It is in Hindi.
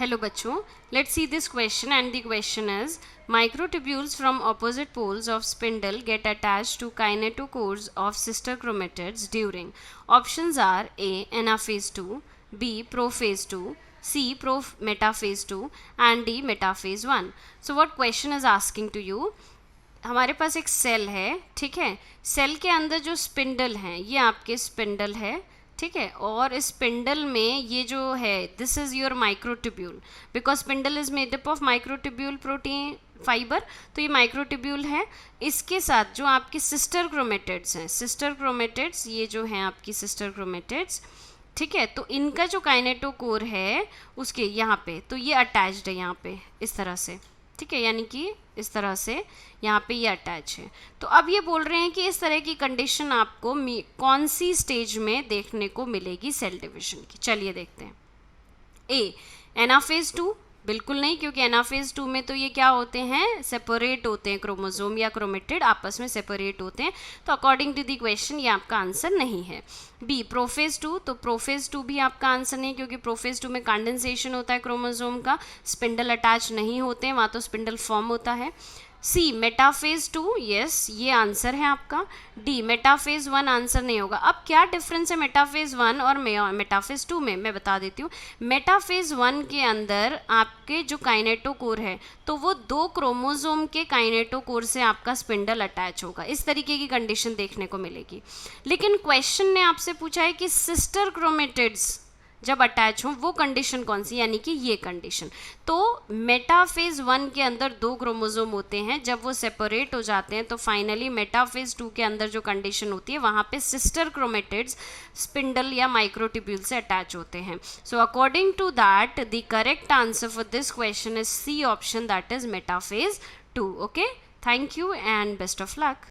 Hello बच्चों, let's see this question and the question is microtubules from opposite poles of spindle get attached to kinetochores of sister chromatids during options are A anaphase 2, B prophase 2, C metaphase 2 and D metaphase 1. So what question is asking to you, हमारे पास एक सेल है, ठीक है। सेल के अंदर जो स्पिंडल है ये आपके स्पिंडल है, ठीक है। और इस स्पिंडल में ये जो है this is your microtubule, because spindle is made up of microtubule protein fibre, तो ये माइक्रोट्यूब्यूल है। इसके साथ जो आपकी सिस्टर क्रोमेटिड्स हैं, सिस्टर क्रोमेटिड्स ये जो हैं आपकी सिस्टर क्रोमेटिड्स, ठीक है। तो इनका जो काइनेटोकोर है उसके यहाँ पे, तो ये अटैच्ड है यहाँ पे इस तरह से, ठीक है, यानी कि इस तरह से यहाँ पे ये अटैच है। तो अब ये बोल रहे हैं कि इस तरह की कंडीशन आपको कौन सी स्टेज में देखने को मिलेगी सेल डिवीजन की। चलिए देखते हैं। ए एनाफेज 2, बिल्कुल नहीं, क्योंकि एनाफेज 2 में तो ये क्या होते हैं, सेपरेट होते हैं, क्रोमोसोम या क्रोमेटिड आपस में सेपरेट होते हैं, तो अकॉर्डिंग टू द क्वेश्चन ये आपका आंसर नहीं है। बी प्रोफेज 2, तो प्रोफेज 2 भी आपका आंसर नहीं, क्योंकि प्रोफेज 2 में कंडेंसेशन होता है क्रोमोसोम का, स्पिंडल अटैच नहीं होते हैं, वहाँ तो स्पिंडल फॉर्म होता है। सी मेटाफेज 2, यस ये आंसर है आपका। डी मेटाफेज 1 आंसर नहीं होगा। अब क्या डिफरेंस है मेटाफेज 1 और मेटाफेज 2 में, मैं बता देती हूँ। मेटाफेज 1 के अंदर आपके जो काइनेटोकोर है तो वो 2 क्रोमोसोम के काइनेटोकोर से आपका स्पिंडल अटैच होगा, इस तरीके की कंडीशन देखने को मिलेगी। लेकिन क्वेश्चन ने आपसे पूछा है कि सिस्टर क्रोमेटिड्स जब अटैच हो वो कंडीशन कौन सी, यानी कि ये कंडीशन। तो मेटाफेज 1 के अंदर 2 क्रोमोसोम होते हैं, जब वो सेपरेट हो जाते हैं तो फाइनली मेटाफेज 2 के अंदर जो कंडीशन होती है वहाँ पे सिस्टर क्रोमेटिड्स स्पिंडल या माइक्रोट्यूब्यूल से अटैच होते हैं। So according to that the correct answer for this question is C option, that is metaphase 2। Okay, thank you and best of luck.